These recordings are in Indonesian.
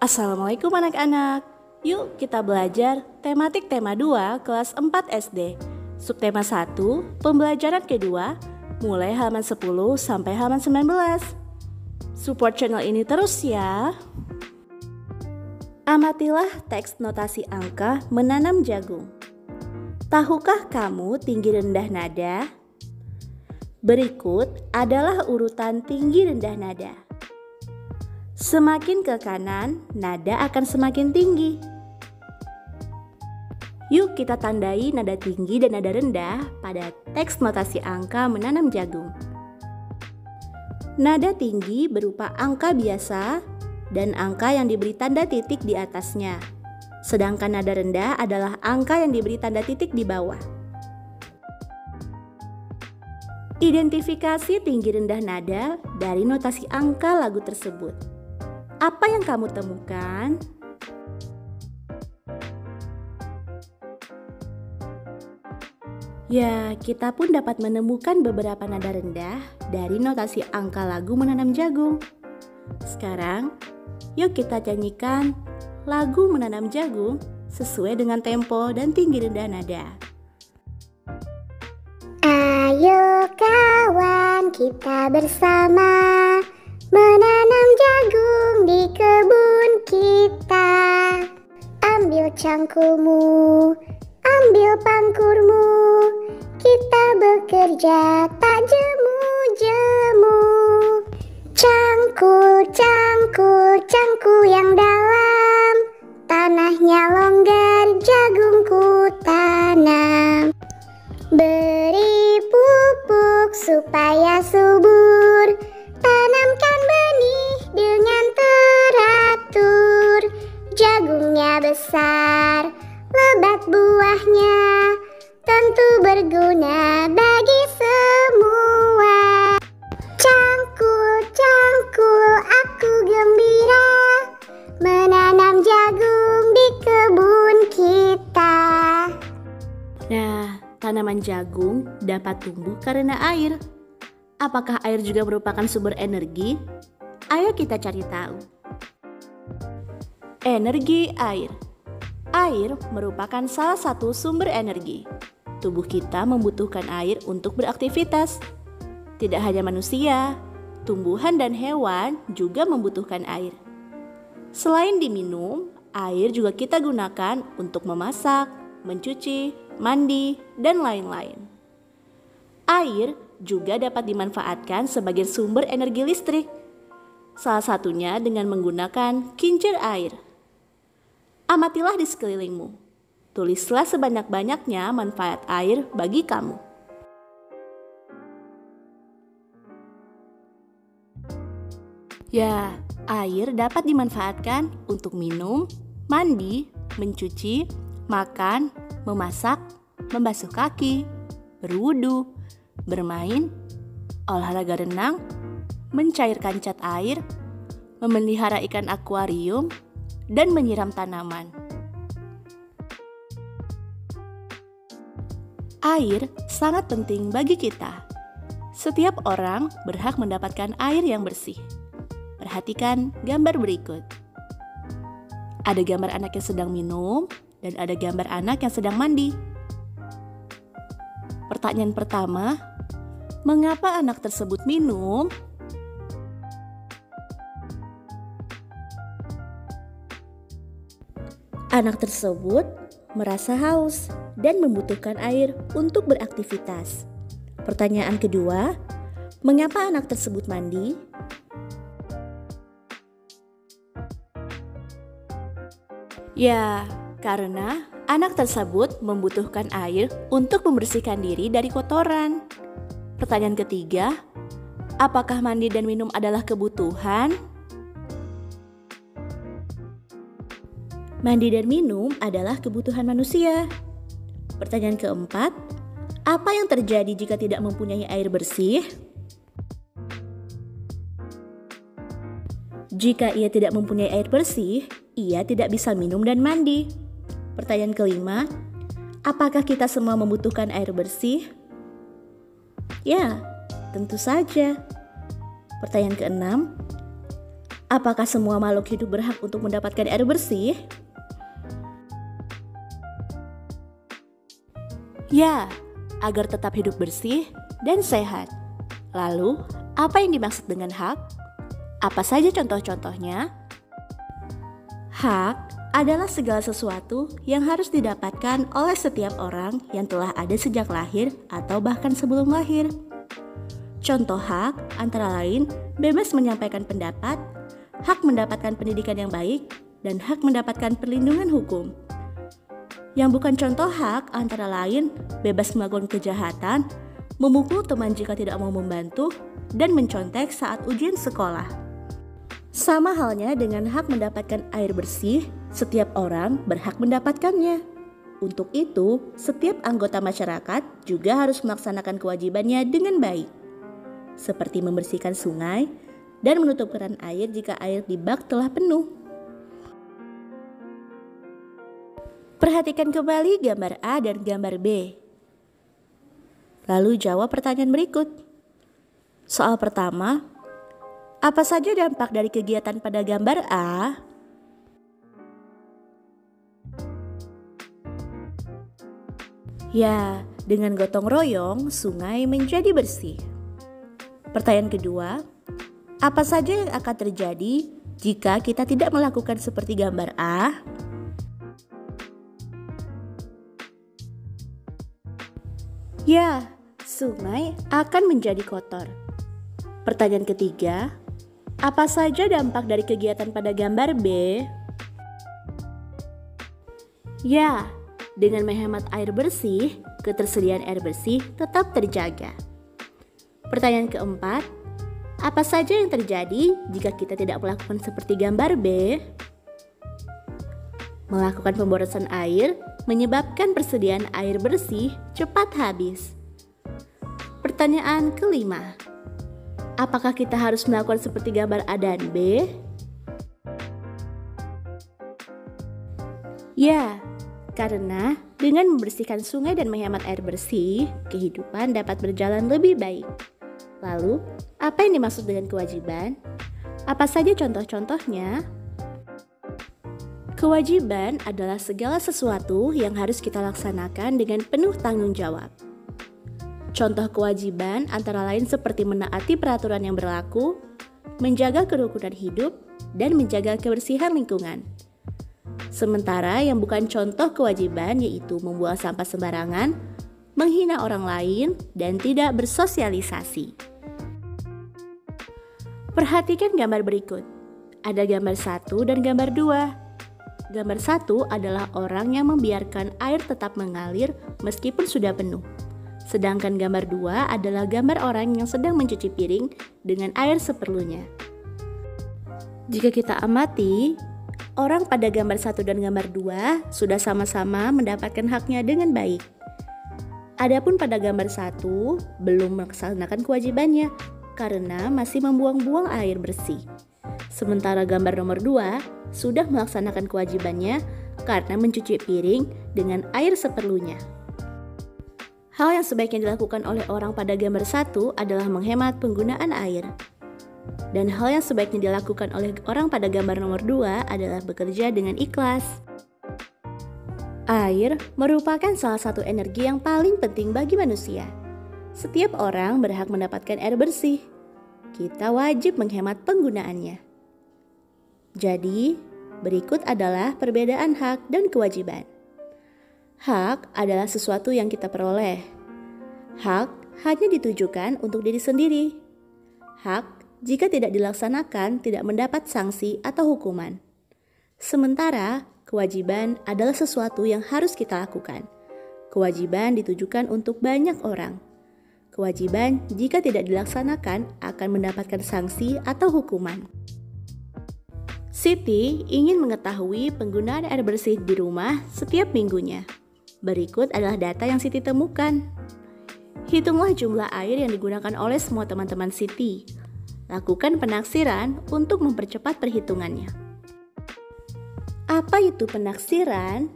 Assalamualaikum anak-anak. Yuk kita belajar tematik tema 2 kelas 4 SD. Subtema 1, pembelajaran kedua, mulai halaman 10 sampai halaman 19. Support channel ini terus ya. Amatilah teks notasi angka menanam jagung. Tahukah kamu tinggi rendah nada? Berikut adalah urutan tinggi rendah nada. Semakin ke kanan, nada akan semakin tinggi. Yuk kita tandai nada tinggi dan nada rendah pada teks notasi angka menanam jagung. Nada tinggi berupa angka biasa dan angka yang diberi tanda titik di atasnya. Sedangkan nada rendah adalah angka yang diberi tanda titik di bawah. Identifikasi tinggi rendah nada dari notasi angka lagu tersebut. Apa yang kamu temukan? Ya, kita pun dapat menemukan beberapa nada rendah dari notasi angka lagu menanam jagung. Sekarang, yuk kita nyanyikan lagu menanam jagung sesuai dengan tempo dan tinggi rendah nada. Ayo kawan, kita bersama menanam jagung di kebun kita. Ambil cangkulmu, ambil pangkurmu, kita bekerja tak jemu-jemu. Cangkul, cangkul, cangkul yang dalam, tanahnya longgar, jagungku tanam. Beri pupuk supaya subur, tanamkan benih dengan teratur. Jagungnya besar, lebat buahnya, tentu berguna bagi semua. Cangkul, cangkul, aku gembira menanam jagung di kebun kita. Nah, tanaman jagung dapat tumbuh karena air. Apakah air juga merupakan sumber energi? Ayo kita cari tahu. Energi air. Air merupakan salah satu sumber energi. Tubuh kita membutuhkan air untuk beraktivitas. Tidak hanya manusia, tumbuhan dan hewan juga membutuhkan air. Selain diminum, air juga kita gunakan untuk memasak, mencuci, mandi, dan lain-lain. Air juga dapat dimanfaatkan sebagai sumber energi listrik. Salah satunya dengan menggunakan kincir air. Amatilah di sekelilingmu. Tulislah sebanyak-banyaknya manfaat air bagi kamu. Ya, air dapat dimanfaatkan untuk minum, mandi, mencuci, makan, memasak, membasuh kaki, berwudu, bermain, olahraga renang, mencairkan cat air, memelihara ikan akuarium, dan menyiram tanaman. Air sangat penting bagi kita. Setiap orang berhak mendapatkan air yang bersih. Perhatikan gambar berikut. Ada gambar anak yang sedang minum dan ada gambar anak yang sedang mandi. Pertanyaan pertama, mengapa anak tersebut minum? Anak tersebut merasa haus dan membutuhkan air untuk beraktivitas. Pertanyaan kedua, mengapa anak tersebut mandi? Ya, karena anak tersebut membutuhkan air untuk membersihkan diri dari kotoran. Pertanyaan ketiga, apakah mandi dan minum adalah kebutuhan? Mandi dan minum adalah kebutuhan manusia. Pertanyaan keempat, apa yang terjadi jika tidak mempunyai air bersih? Jika ia tidak mempunyai air bersih, ia tidak bisa minum dan mandi. Pertanyaan kelima, apakah kita semua membutuhkan air bersih? Ya, tentu saja. Pertanyaan keenam, Apakah semua makhluk hidup berhak untuk mendapatkan air bersih? Ya, agar tetap hidup bersih dan sehat. Lalu, apa yang dimaksud dengan hak? Apa saja contoh-contohnya? Hak adalah segala sesuatu yang harus didapatkan oleh setiap orang yang telah ada sejak lahir atau bahkan sebelum lahir. Contoh hak antara lain bebas menyampaikan pendapat, hak mendapatkan pendidikan yang baik, dan hak mendapatkan perlindungan hukum. Yang bukan contoh hak antara lain bebas melakukan kejahatan, memukul teman jika tidak mau membantu, dan mencontek saat ujian sekolah. Sama halnya dengan hak mendapatkan air bersih, setiap orang berhak mendapatkannya. Untuk itu, setiap anggota masyarakat juga harus melaksanakan kewajibannya dengan baik, seperti membersihkan sungai dan menutup keran air jika air di bak telah penuh. Perhatikan kembali gambar A dan gambar B. Lalu jawab pertanyaan berikut. Soal pertama, apa saja dampak dari kegiatan pada gambar A? Ya, dengan gotong royong, sungai menjadi bersih. Pertanyaan kedua, apa saja yang akan terjadi jika kita tidak melakukan seperti gambar A? Ya, sungai akan menjadi kotor. Pertanyaan ketiga, apa saja dampak dari kegiatan pada gambar B? Ya, dengan menghemat air bersih, ketersediaan air bersih tetap terjaga. Pertanyaan keempat, apa saja yang terjadi jika kita tidak melakukan seperti gambar B? Melakukan pemborosan air menyebabkan persediaan air bersih cepat habis. Pertanyaan kelima, apakah kita harus melakukan seperti gambar A dan B? Ya, karena dengan membersihkan sungai dan menghemat air bersih, kehidupan dapat berjalan lebih baik. Lalu, apa yang dimaksud dengan kewajiban? Apa saja contoh-contohnya? Kewajiban adalah segala sesuatu yang harus kita laksanakan dengan penuh tanggung jawab. Contoh kewajiban antara lain seperti menaati peraturan yang berlaku, menjaga kerukunan hidup, dan menjaga kebersihan lingkungan. Sementara yang bukan contoh kewajiban yaitu membuang sampah sembarangan, menghina orang lain, dan tidak bersosialisasi. Perhatikan gambar berikut. Ada gambar 1 dan gambar 2. Gambar 1 adalah orang yang membiarkan air tetap mengalir meskipun sudah penuh. Sedangkan gambar 2 adalah gambar orang yang sedang mencuci piring dengan air seperlunya. Jika kita amati, orang pada gambar 1 dan gambar 2 sudah sama-sama mendapatkan haknya dengan baik. Adapun pada gambar 1 belum melaksanakan kewajibannya karena masih membuang-buang air bersih. Sementara gambar nomor 2 sudah melaksanakan kewajibannya karena mencuci piring dengan air seperlunya. Hal yang sebaiknya dilakukan oleh orang pada gambar 1 adalah menghemat penggunaan air. Dan hal yang sebaiknya dilakukan oleh orang pada gambar nomor 2 adalah bekerja dengan ikhlas. Air merupakan salah satu energi yang paling penting bagi manusia. Setiap orang berhak mendapatkan air bersih. Kita wajib menghemat penggunaannya. Jadi, berikut adalah perbedaan hak dan kewajiban. Hak adalah sesuatu yang kita peroleh. Hak hanya ditujukan untuk diri sendiri. Hak, jika tidak dilaksanakan, tidak mendapat sanksi atau hukuman. Sementara, kewajiban adalah sesuatu yang harus kita lakukan. Kewajiban ditujukan untuk banyak orang. Kewajiban, jika tidak dilaksanakan, akan mendapatkan sanksi atau hukuman. Siti ingin mengetahui penggunaan air bersih di rumah setiap minggunya. Berikut adalah data yang Siti temukan. Hitunglah jumlah air yang digunakan oleh semua teman-teman Siti. Lakukan penaksiran untuk mempercepat perhitungannya. Apa itu penaksiran?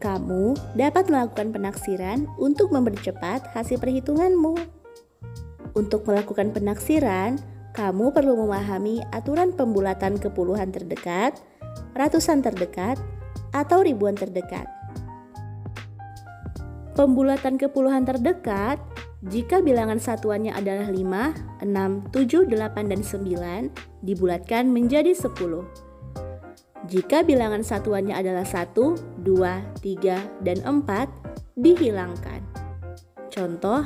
Kamu dapat melakukan penaksiran untuk mempercepat hasil perhitunganmu. Untuk melakukan penaksiran, kamu perlu memahami aturan pembulatan ke puluhan terdekat, ratusan terdekat, atau ribuan terdekat. Pembulatan ke puluhan terdekat, jika bilangan satuannya adalah 5, 6, 7, 8, dan 9, dibulatkan menjadi 10. Jika bilangan satuannya adalah 1, 2, 3, dan 4, dihilangkan. Contoh,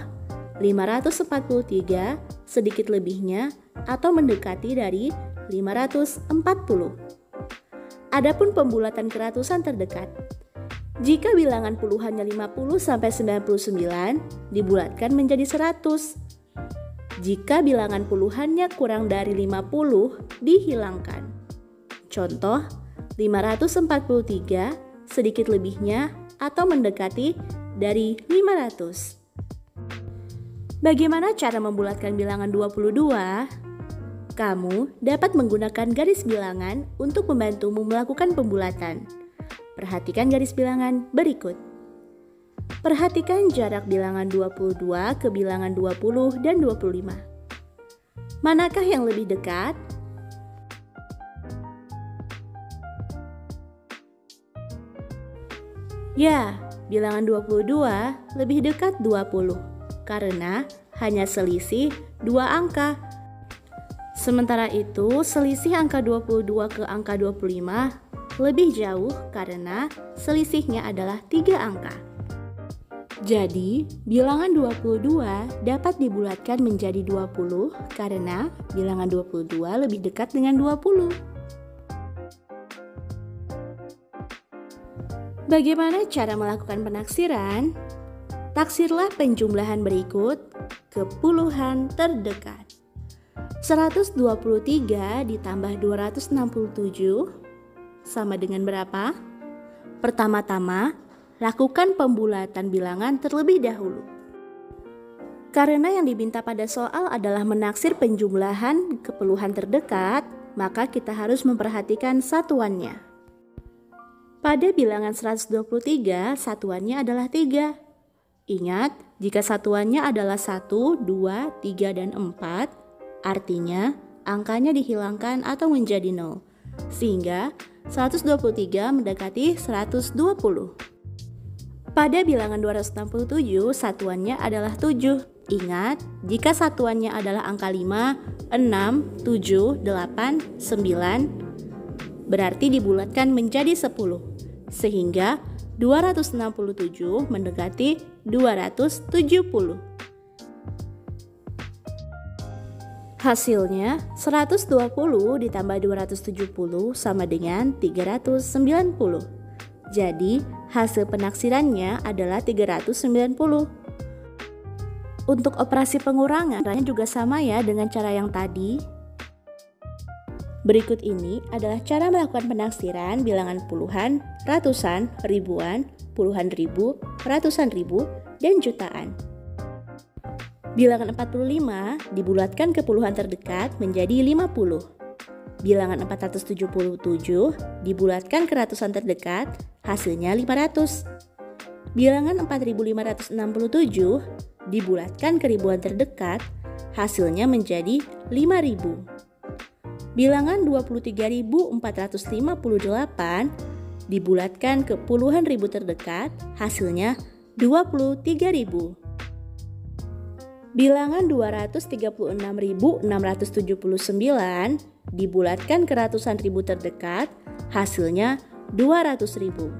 543 sedikit lebihnya atau mendekati dari 540. Adapun pembulatan ke ratusan terdekat, jika bilangan puluhannya 50-99, dibulatkan menjadi 100. Jika bilangan puluhannya kurang dari 50, dihilangkan. Contoh, 543 sedikit lebihnya atau mendekati dari 500. Bagaimana cara membulatkan bilangan 22? Kamu dapat menggunakan garis bilangan untuk membantumu melakukan pembulatan. Perhatikan garis bilangan berikut. Perhatikan jarak bilangan 22 ke bilangan 20 dan 25. Manakah yang lebih dekat? Ya, bilangan 22 lebih dekat 20 karena hanya selisih 2 angka. Sementara itu, selisih angka 22 ke angka 25 lebih jauh karena selisihnya adalah 3 angka. Jadi, bilangan 22 dapat dibulatkan menjadi 20 karena bilangan 22 lebih dekat dengan 20. Bagaimana cara melakukan penaksiran? Taksirlah penjumlahan berikut ke puluhan terdekat. 123 ditambah 267 sama dengan berapa? Pertama-tama, lakukan pembulatan bilangan terlebih dahulu. Karena yang diminta pada soal adalah menaksir penjumlahan ke puluhan terdekat, maka kita harus memperhatikan satuannya. Pada bilangan 123, satuannya adalah 3. Ingat, jika satuannya adalah 1, 2, 3, dan 4, artinya angkanya dihilangkan atau menjadi 0. Sehingga 123 mendekati 120. Pada bilangan 267, satuannya adalah 7. Ingat, jika satuannya adalah angka 5, 6, 7, 8, 9, berarti dibulatkan menjadi 10. Sehingga 267 mendekati 270. Hasilnya 120 ditambah 270 sama dengan 390. Jadi hasil penaksirannya adalah 390. Untuk operasi pengurangan juga sama ya dengan cara yang tadi. Berikut ini adalah cara melakukan penaksiran bilangan puluhan, ratusan, ribuan, puluhan ribu, ratusan ribu, dan jutaan. Bilangan 45 dibulatkan ke puluhan terdekat menjadi 50. Bilangan 477 dibulatkan ke ratusan terdekat, hasilnya 500. Bilangan 4567 dibulatkan ke ribuan terdekat, hasilnya menjadi 5000. Bilangan 23458 dibulatkan ke puluhan ribu terdekat, hasilnya 23.000. Bilangan 236.679 dibulatkan ke ratusan ribu terdekat, hasilnya 200.000.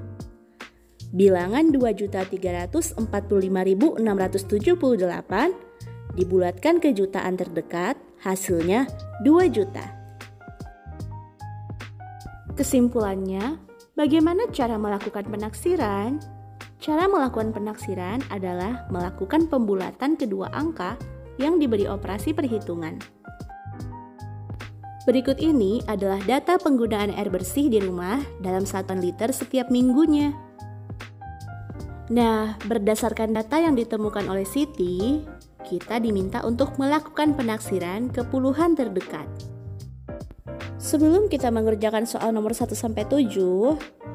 Bilangan 2.345.678 dibulatkan ke jutaan terdekat, hasilnya 2 juta. Kesimpulannya, bagaimana cara melakukan penaksiran? Cara melakukan penaksiran adalah melakukan pembulatan kedua angka yang diberi operasi perhitungan. Berikut ini adalah data penggunaan air bersih di rumah dalam 1 liter setiap minggunya. Nah, berdasarkan data yang ditemukan oleh Siti, kita diminta untuk melakukan penaksiran ke puluhan terdekat. Sebelum kita mengerjakan soal nomor 1-7,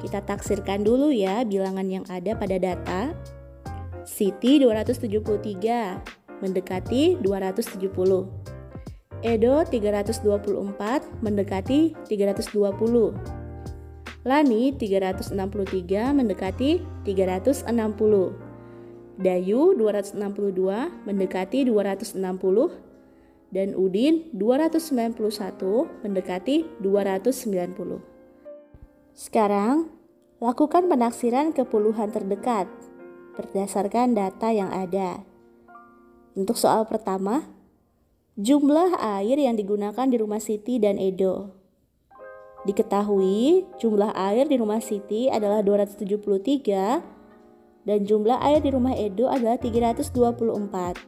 kita taksirkan dulu ya bilangan yang ada pada data. Siti 273, mendekati 270. Edo 324 mendekati 320. Lani 363 mendekati 360. Dayu 262 mendekati 260. Dan Udin 291 mendekati 290. Sekarang, lakukan penaksiran ke puluhan terdekat berdasarkan data yang ada. Untuk soal pertama, jumlah air yang digunakan di rumah Siti dan Edo. Diketahui jumlah air di rumah Siti adalah 273 dan jumlah air di rumah Edo adalah 324.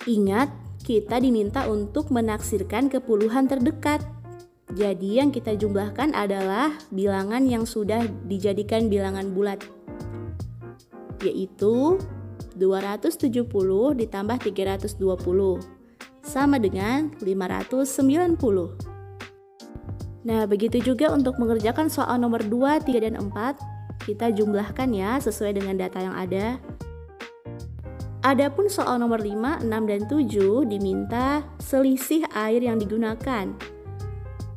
Ingat, kita diminta untuk menaksirkan ke puluhan terdekat. Jadi yang kita jumlahkan adalah bilangan yang sudah dijadikan bilangan bulat, yaitu 270 ditambah 320 sama dengan 590. Nah, begitu juga untuk mengerjakan soal nomor 2, 3, dan 4, kita jumlahkan ya sesuai dengan data yang ada. Adapun soal nomor 5, 6, dan 7 diminta selisih air yang digunakan.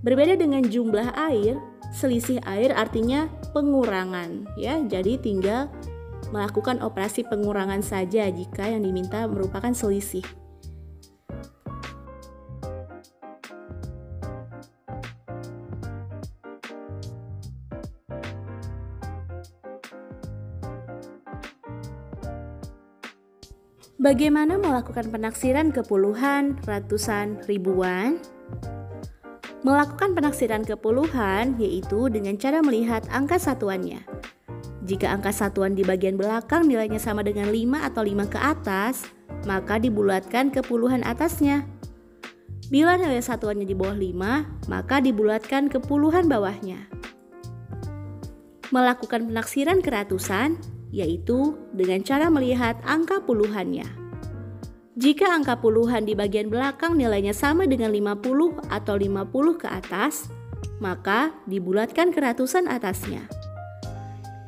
Berbeda dengan jumlah air, selisih air artinya pengurangan ya. Jadi tinggal melakukan operasi pengurangan saja jika yang diminta merupakan selisih. Bagaimana melakukan penaksiran ke puluhan, ratusan, ribuan? Melakukan penaksiran ke puluhan yaitu dengan cara melihat angka satuannya. Jika angka satuan di bagian belakang nilainya sama dengan 5 atau 5 ke atas, maka dibulatkan ke puluhan atasnya. Bila nilai satuannya di bawah 5, maka dibulatkan ke puluhan bawahnya. Melakukan penaksiran ke ratusan yaitu dengan cara melihat angka puluhannya. Jika angka puluhan di bagian belakang nilainya sama dengan 50 atau 50 ke atas, maka dibulatkan ke ratusan atasnya.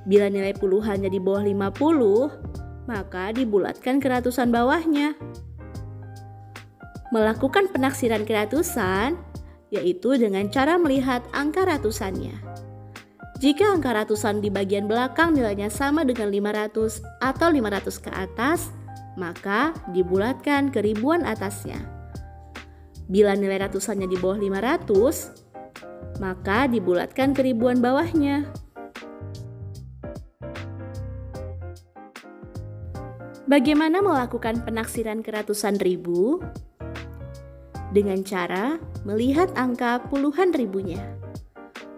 Bila nilai puluhannya di bawah 50, maka dibulatkan ke ratusan bawahnya. Melakukan penaksiran ke ratusan yaitu dengan cara melihat angka ratusannya. Jika angka ratusan di bagian belakang nilainya sama dengan 500 atau 500 ke atas, maka dibulatkan ke ribuan atasnya. Bila nilai ratusannya di bawah 500, maka dibulatkan ke ribuan bawahnya. Bagaimana melakukan penaksiran ke ratusan ribu? Dengan cara melihat angka puluhan ribunya.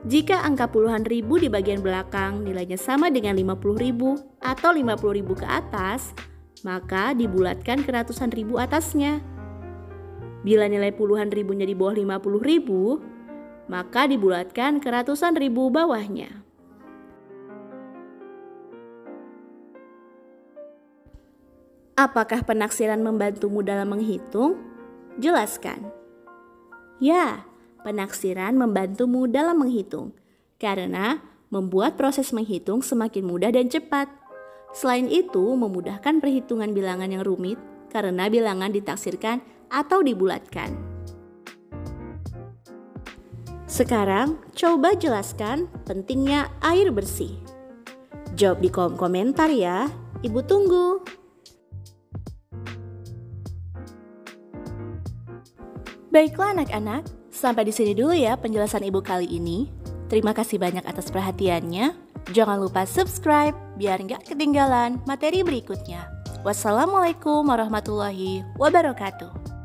Jika angka puluhan ribu di bagian belakang nilainya sama dengan 50.000 atau 50.000 ke atas, maka dibulatkan ke ratusan ribu atasnya. Bila nilai puluhan ribunya di bawah 50.000, maka dibulatkan ke ratusan ribu bawahnya. Apakah penaksiran membantumu dalam menghitung? Jelaskan. Ya, penaksiran membantumu dalam menghitung karena membuat proses menghitung semakin mudah dan cepat. Selain itu, memudahkan perhitungan bilangan yang rumit karena bilangan ditaksirkan atau dibulatkan. Sekarang, coba jelaskan pentingnya air bersih. Jawab di kolom komentar ya. Ibu tunggu. Baiklah anak-anak, sampai di sini dulu ya penjelasan Ibu kali ini. Terima kasih banyak atas perhatiannya. Jangan lupa subscribe biar nggak ketinggalan materi berikutnya. Wassalamualaikum warahmatullahi wabarakatuh.